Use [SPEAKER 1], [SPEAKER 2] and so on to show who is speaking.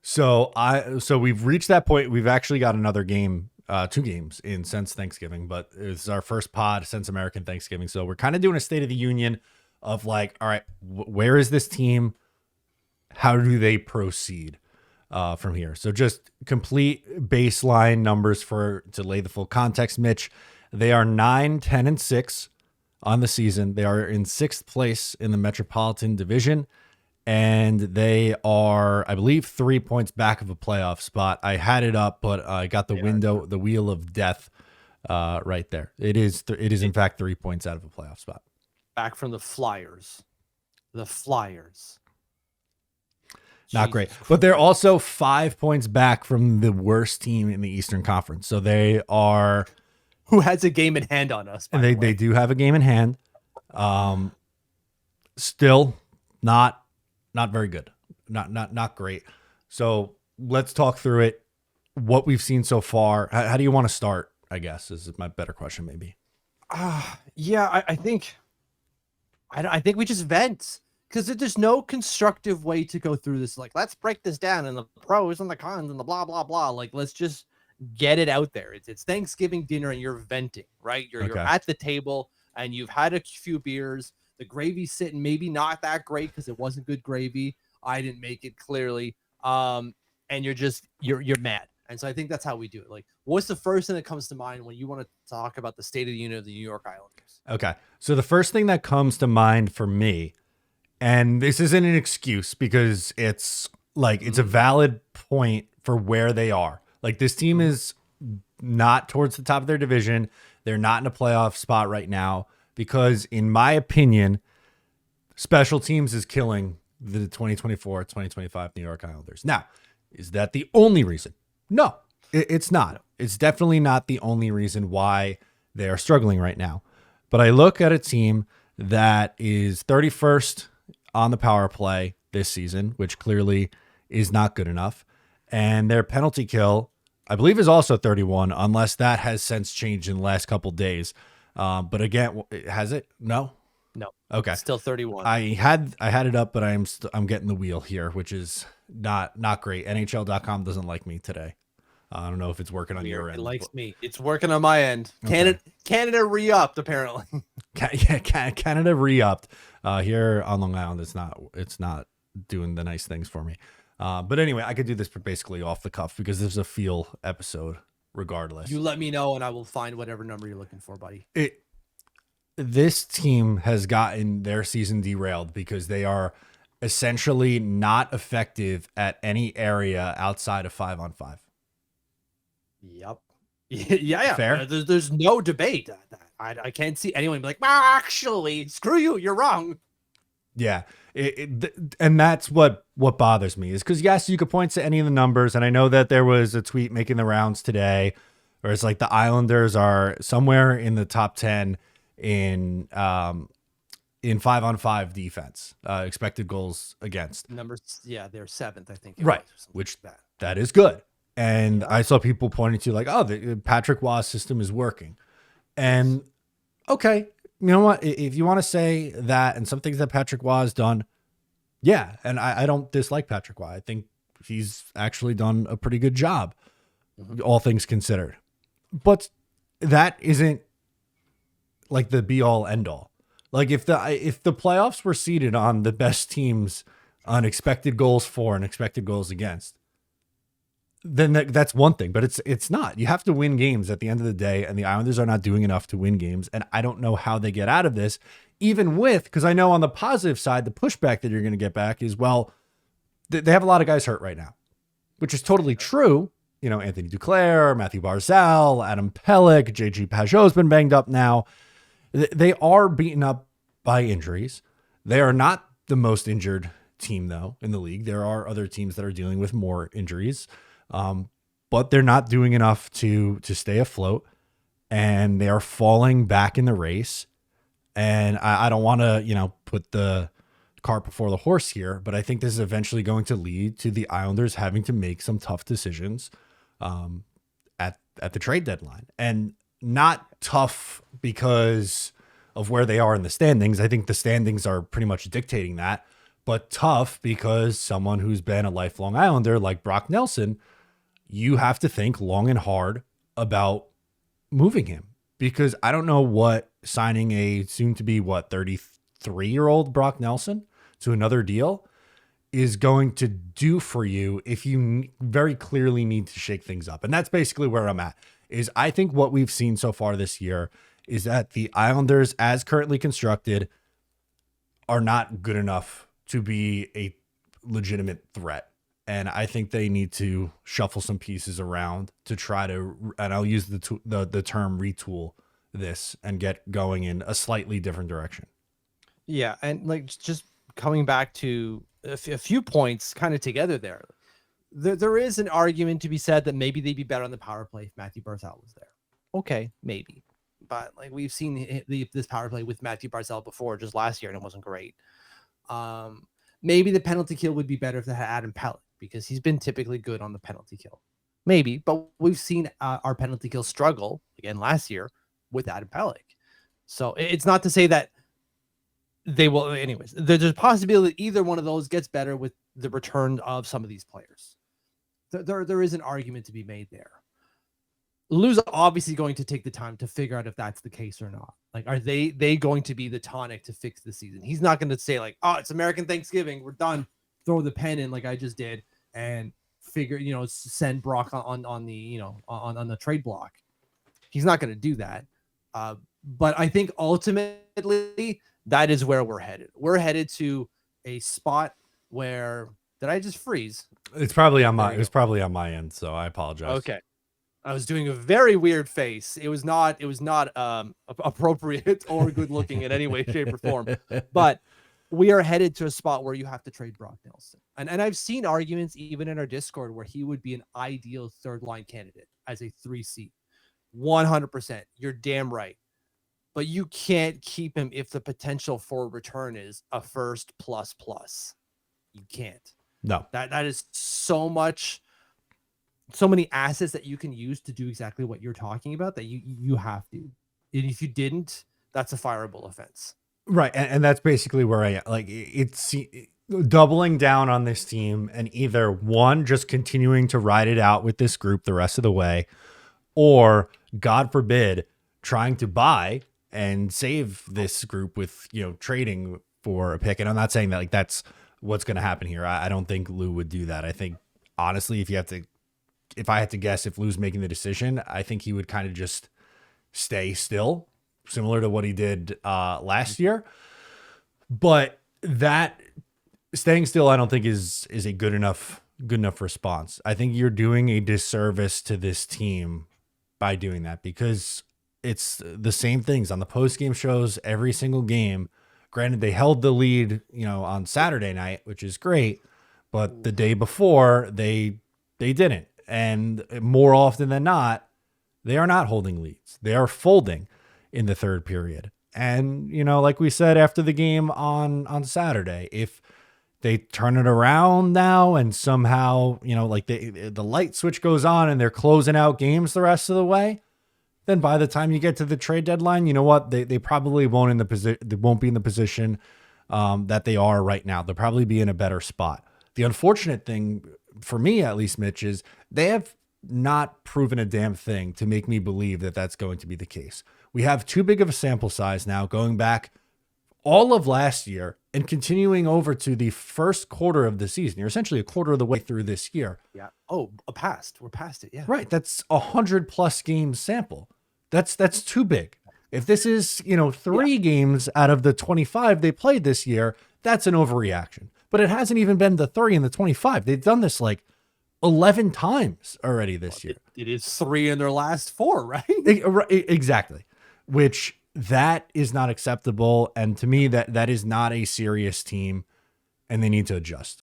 [SPEAKER 1] So we've reached that point. We've actually got another game, 2 games in since Thanksgiving, but it's our first pod since American Thanksgiving. So we're kind of doing a State of the Union of like, all right, where is this team? How do they proceed from here? So just complete baseline numbers to lay the full context. Mitch, they are 9-10-6 on the season. They are in 6th place in the Metropolitan Division. And they are, I believe, 3 points back of a playoff spot. I had it up, but I got the wheel of death right there. It is in fact 3 points out of a playoff spot.
[SPEAKER 2] Back from the Flyers. The Flyers.
[SPEAKER 1] Not great. But they're also 5 points back from the worst team in the Eastern Conference. So they are...
[SPEAKER 2] Who has a game in hand on us,
[SPEAKER 1] and they do have a game in hand. Still not very good. Not great. So let's talk through it. What we've seen so far. How do you want to start, I guess, is my better question maybe.
[SPEAKER 2] Yeah, I think we just vent. Because there's no constructive way to go through this. Like, let's break this down and the pros and the cons and the blah, blah, blah. Like, let's just get it out there. It's Thanksgiving dinner and you're venting, right? You're at the table and you've had a few beers. The gravy's sitting maybe not that great because it wasn't good gravy. I didn't make it clearly. And you're mad. And so I think that's how we do it. Like, what's the first thing that comes to mind when you want to talk about the State of the Union of the New York Islanders?
[SPEAKER 1] Okay. So the first thing that comes to mind for me, and this isn't an excuse because it's like, it's a valid point for where they are. Like, this team is not towards the top of their division. They're not in a playoff spot right now because, in my opinion, special teams is killing the 2024-2025 New York Islanders. Now, is that the only reason? No, it's not. It's definitely not the only reason why they are struggling right now. But I look at a team that is 31st on the power play this season, which clearly is not good enough. And their penalty kill, I believe, is also 31, unless that has since changed in the last couple days. But again, has it? No. Okay.
[SPEAKER 2] Still 31.
[SPEAKER 1] I had it up, but I'm getting the wheel here, which is not great. NHL.com doesn't like me today. I don't know if it's working on your end.
[SPEAKER 2] It likes me. It's working on my end. Okay. Canada re-upped, apparently.
[SPEAKER 1] Canada re-upped. Here on Long Island, it's not doing the nice things for me. But anyway, I could do this basically off the cuff because there's a feel episode regardless.
[SPEAKER 2] You let me know and I will find whatever number you're looking for, buddy.
[SPEAKER 1] This team has gotten their season derailed because they are essentially not effective at any area outside of 5-on-5.
[SPEAKER 2] Yep. Yeah.
[SPEAKER 1] Fair.
[SPEAKER 2] There's no debate. I can't see anyone be like, well, actually, screw you. You're wrong.
[SPEAKER 1] Yeah. And that's what bothers me is because, yes, you could point to any of the numbers. And I know that there was a tweet making the rounds today where it's like the Islanders are somewhere in the top 10 in 5-on-5 defense, expected goals against.
[SPEAKER 2] Numbers. Yeah, they're 7th, I think.
[SPEAKER 1] Right. Which that is good. And I saw people pointing to like, oh, the Patrick Roy's system is working. And okay, you know what? If you want to say that and some things that Patrick Roy has done, yeah. And I don't dislike Patrick Roy. I think he's actually done a pretty good job, all things considered. But that isn't like the be all end all. Like if the playoffs were seeded on the best teams on expected goals for and expected goals against, then that's one thing, but it's not. You have to win games at the end of the day, and the Islanders are not doing enough to win games, and I don't know how they get out of this, even with, because I know on the positive side, the pushback that you're going to get back is, well, they have a lot of guys hurt right now, which is totally true. You know, Anthony Duclair, Matthew Barzal, Adam Pelech, JG Pajot's been banged up now. They are beaten up by injuries. They are not the most injured team, though, in the league. There are other teams that are dealing with more injuries. But they're not doing enough to stay afloat, and they are falling back in the race. And I don't want to, put the cart before the horse here, but I think this is eventually going to lead to the Islanders having to make some tough decisions, at the trade deadline, and not tough because of where they are in the standings. I think the standings are pretty much dictating that, but tough because someone who's been a lifelong Islander like Brock Nelson, you have to think long and hard about moving him, because I don't know what signing a soon to be 33-year-old Brock Nelson to another deal is going to do for you if you very clearly need to shake things up. And that's basically where I'm at. Is I think what we've seen so far this year is that the Islanders, as currently constructed, are not good enough to be a legitimate threat. And I think they need to shuffle some pieces around to try to, and I'll use the term retool this and get going in a slightly different direction.
[SPEAKER 2] Yeah, and like just coming back to a few points kind of together there. There is an argument to be said that maybe they'd be better on the power play if Matthew Barzal was there. Okay, maybe. But like we've seen this power play with Matthew Barzal before, just last year, and it wasn't great. Maybe the penalty kill would be better if they had Adam Pelech, because he's been typically good on the penalty kill. Maybe, but we've seen our penalty kill struggle again last year with Adam Pelech. So it's not to say that they will. Anyways, there's a possibility that either one of those gets better with the return of some of these players. There is an argument to be made there. Lou's obviously going to take the time to figure out if that's the case or not. Like, are they going to be the tonic to fix the season? He's not going to say like, oh, it's American Thanksgiving, we're done, throw the pen in like I just did, and figure, send Brock on the, on the trade block. He's not going to do that. But I think ultimately that is where we're headed. We're headed to a spot where, did I just freeze?
[SPEAKER 1] It was probably on my end, so I apologize.
[SPEAKER 2] Okay. I was doing a very weird face. It was not appropriate or good looking in any way, shape, or form. But we are headed to a spot where you have to trade Brock Nelson. And I've seen arguments even in our Discord where he would be an ideal third line candidate as a 3C. 100%. You're damn right. But you can't keep him if the potential for return is a first plus. You can't.
[SPEAKER 1] No.
[SPEAKER 2] That is so many assets that you can use to do exactly what you're talking about that you have to. And if you didn't, that's a fireable offense.
[SPEAKER 1] Right. And that's basically where I like it's doubling down on this team and either one, just continuing to ride it out with this group the rest of the way, or God forbid, trying to buy and save this group with, trading for a pick. And I'm not saying that like that's what's going to happen here. I don't think Lou would do that. I think honestly, if I had to guess, if Lou's making the decision, I think he would kind of just stay still, similar to what he did last year. But that staying still, I don't think is a good enough response. I think you're doing a disservice to this team by doing that, because it's the same things on the post-game shows every single game. Granted, they held the lead, on Saturday night, which is great, but the day before they didn't. And more often than not, they are not holding leads. They are folding in the third period. And, like we said after the game on Saturday, if they turn it around now and somehow, like the light switch goes on and they're closing out games the rest of the way, then by the time you get to the trade deadline, you know what? They probably won't be in the position that they are right now. They'll probably be in a better spot. The unfortunate thing, for me at least, Mitch, is they have not proven a damn thing to make me believe that that's going to be the case. We have too big of a sample size now, going back all of last year and continuing over to the first quarter of the season. You're essentially a quarter of the way through this year.
[SPEAKER 2] Yeah. Oh, we're past it. Yeah.
[SPEAKER 1] Right. That's 100+ game sample. That's too big. If this is, 3 games out of the 25 they played this year, that's an overreaction. But it hasn't even been the 3 and the 25. They've done this like 11 times already this year.
[SPEAKER 2] It is 3 in their last 4, right?
[SPEAKER 1] Exactly. Which that is not acceptable. And to me, that is not a serious team, and they need to adjust.